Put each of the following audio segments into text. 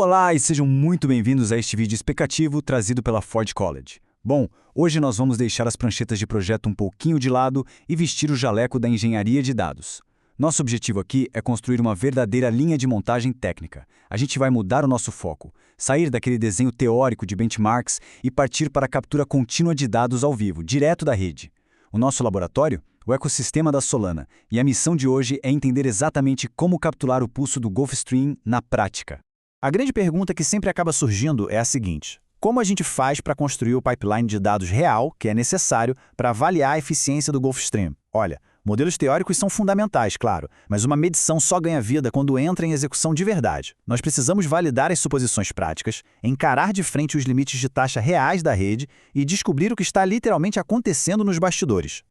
Olá e sejam muito bem-vindos a este vídeo explicativo trazido pela Ford College. Bom, hoje nós vamos deixar as pranchetas de projeto um pouquinho de lado e vestir o jaleco da engenharia de dados. Nosso objetivo aqui é construir uma verdadeira linha de montagem técnica. A gente vai mudar o nosso foco, sair daquele desenho teórico de benchmarks e partir para a captura contínua de dados ao vivo, direto da rede. O nosso laboratório? O ecossistema da Solana, e a missão de hoje é entender exatamente como capturar o pulso do Gulfstream na prática. A grande pergunta que sempre acaba surgindo é a seguinte: como a gente faz para construir o pipeline de dados real que é necessário para avaliar a eficiência do Gulfstream? Olha, modelos teóricos são fundamentais, claro, mas uma medição só ganha vida quando entra em execução de verdade. Nós precisamos validar as suposições práticas, encarar de frente os limites de taxa reais da rede e descobrir o que está literalmente acontecendo nos bastidores.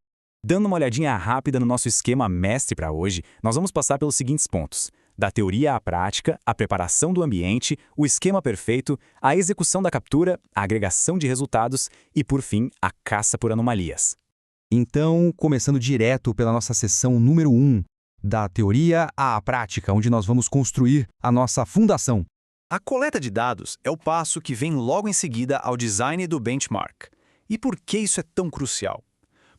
Dando uma olhadinha rápida no nosso esquema mestre para hoje, nós vamos passar pelos seguintes pontos: da teoria à prática, a preparação do ambiente, o esquema perfeito, a execução da captura, a agregação de resultados e, por fim, a caça por anomalias. Então, começando direto pela nossa seção número 1, da teoria à prática, onde nós vamos construir a nossa fundação. A coleta de dados é o passo que vem logo em seguida ao design do benchmark. E por que isso é tão crucial?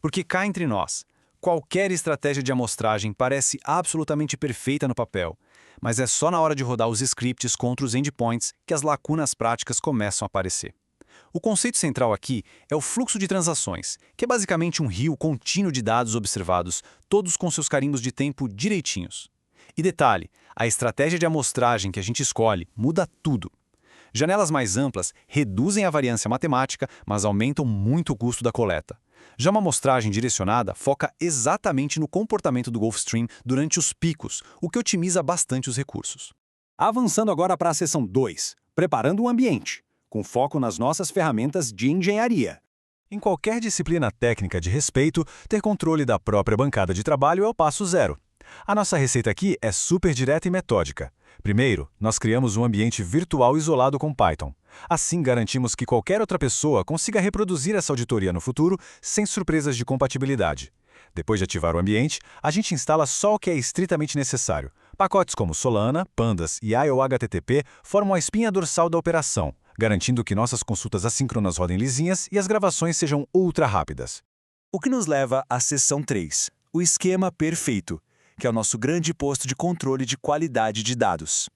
Porque cá entre nós, qualquer estratégia de amostragem parece absolutamente perfeita no papel, mas é só na hora de rodar os scripts contra os endpoints que as lacunas práticas começam a aparecer. O conceito central aqui é o fluxo de transações, que é basicamente um rio contínuo de dados observados, todos com seus carimbos de tempo direitinhos. E detalhe, a estratégia de amostragem que a gente escolhe muda tudo. Janelas mais amplas reduzem a variância matemática, mas aumentam muito o custo da coleta. Já uma amostragem direcionada foca exatamente no comportamento do Gulfstream durante os picos, o que otimiza bastante os recursos. Avançando agora para a seção 2, preparando o ambiente, com foco nas nossas ferramentas de engenharia. Em qualquer disciplina técnica de respeito, ter controle da própria bancada de trabalho é o passo zero. A nossa receita aqui é super direta e metódica. Primeiro, nós criamos um ambiente virtual isolado com Python. Assim, garantimos que qualquer outra pessoa consiga reproduzir essa auditoria no futuro sem surpresas de compatibilidade. Depois de ativar o ambiente, a gente instala só o que é estritamente necessário. Pacotes como Solana, Pandas e IOHTTP formam a espinha dorsal da operação, garantindo que nossas consultas assíncronas rodem lisinhas e as gravações sejam ultra rápidas. O que nos leva à seção 3, o esquema perfeito, que é o nosso grande posto de controle de qualidade de dados.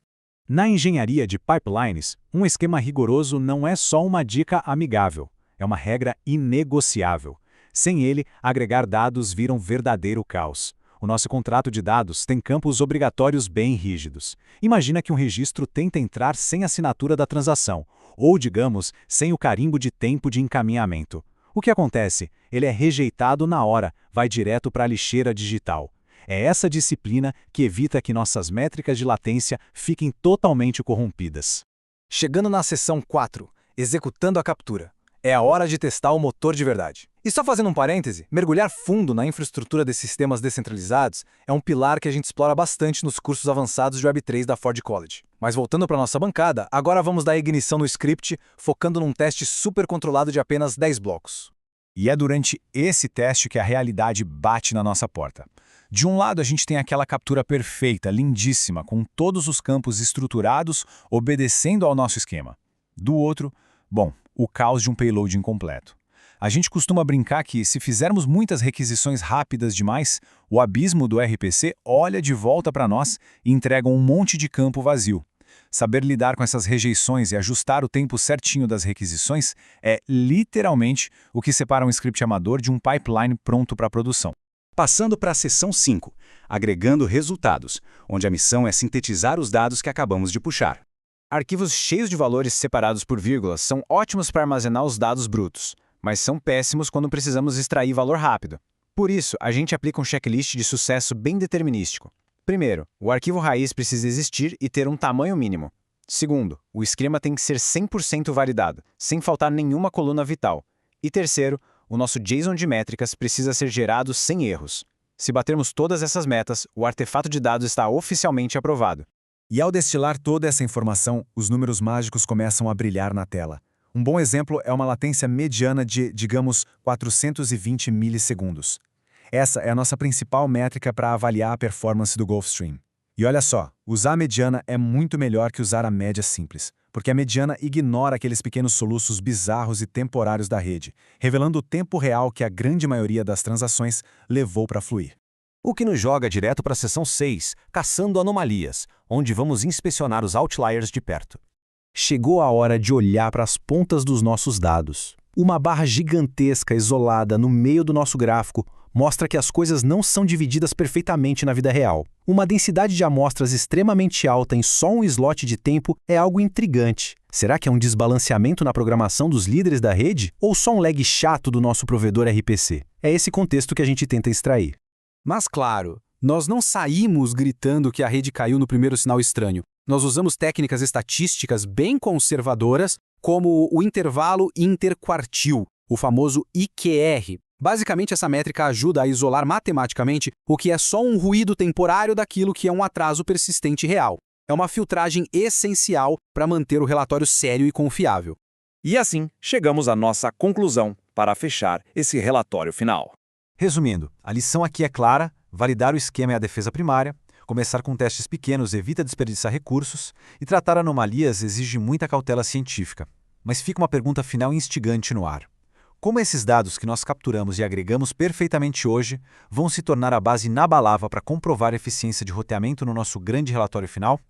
Na engenharia de pipelines, um esquema rigoroso não é só uma dica amigável, é uma regra inegociável. Sem ele, agregar dados vira um verdadeiro caos. O nosso contrato de dados tem campos obrigatórios bem rígidos. Imagina que um registro tenta entrar sem assinatura da transação, ou, digamos, sem o carimbo de tempo de encaminhamento. O que acontece? Ele é rejeitado na hora, vai direto para a lixeira digital. É essa disciplina que evita que nossas métricas de latência fiquem totalmente corrompidas. Chegando na seção 4, executando a captura. É a hora de testar o motor de verdade. E só fazendo um parêntese, mergulhar fundo na infraestrutura desses sistemas descentralizados é um pilar que a gente explora bastante nos cursos avançados de Web3 da Ford College. Mas voltando para nossa bancada, agora vamos dar ignição no script, focando num teste super controlado de apenas 10 blocos. E é durante esse teste que a realidade bate na nossa porta. De um lado, a gente tem aquela captura perfeita, lindíssima, com todos os campos estruturados, obedecendo ao nosso esquema. Do outro, bom, o caos de um payload incompleto. A gente costuma brincar que, se fizermos muitas requisições rápidas demais, o abismo do RPC olha de volta para nós e entrega um monte de campo vazio. Saber lidar com essas rejeições e ajustar o tempo certinho das requisições é, literalmente, o que separa um script amador de um pipeline pronto para produção. Passando para a seção 5, agregando resultados, onde a missão é sintetizar os dados que acabamos de puxar. Arquivos cheios de valores separados por vírgulas são ótimos para armazenar os dados brutos, mas são péssimos quando precisamos extrair valor rápido. Por isso, a gente aplica um checklist de sucesso bem determinístico. Primeiro, o arquivo raiz precisa existir e ter um tamanho mínimo. Segundo, o esquema tem que ser 100% validado, sem faltar nenhuma coluna vital. E terceiro, o nosso JSON de métricas precisa ser gerado sem erros. Se batermos todas essas metas, o artefato de dados está oficialmente aprovado. E ao destilar toda essa informação, os números mágicos começam a brilhar na tela. Um bom exemplo é uma latência mediana de, digamos, 420 milissegundos. Essa é a nossa principal métrica para avaliar a performance do Gulfstream. E olha só, usar a mediana é muito melhor que usar a média simples, porque a mediana ignora aqueles pequenos soluços bizarros e temporários da rede, revelando o tempo real que a grande maioria das transações levou para fluir. O que nos joga direto para a seção 6, Caçando Anomalias, onde vamos inspecionar os outliers de perto. Chegou a hora de olhar para as pontas dos nossos dados. Uma barra gigantesca isolada no meio do nosso gráfico mostra que as coisas não são divididas perfeitamente na vida real. Uma densidade de amostras extremamente alta em só um slot de tempo é algo intrigante. Será que é um desbalanceamento na programação dos líderes da rede? Ou só um lag chato do nosso provedor RPC? É esse contexto que a gente tenta extrair. Mas claro, nós não saímos gritando que a rede caiu no primeiro sinal estranho. Nós usamos técnicas estatísticas bem conservadoras, como o intervalo interquartil, o famoso IQR. Basicamente, essa métrica ajuda a isolar matematicamente o que é só um ruído temporário daquilo que é um atraso persistente real. É uma filtragem essencial para manter o relatório sério e confiável. E assim, chegamos à nossa conclusão para fechar esse relatório final. Resumindo, a lição aqui é clara: validar o esquema é a defesa primária, começar com testes pequenos evita desperdiçar recursos e tratar anomalias exige muita cautela científica. Mas fica uma pergunta final instigante no ar. Como esses dados que nós capturamos e agregamos perfeitamente hoje vão se tornar a base inabalável para comprovar a eficiência de roteamento no nosso grande relatório final?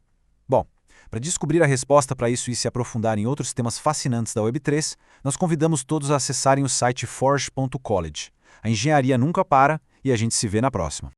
Bom, para descobrir a resposta para isso e se aprofundar em outros temas fascinantes da Web3, nós convidamos todos a acessarem o site forge.college. A engenharia nunca para e a gente se vê na próxima.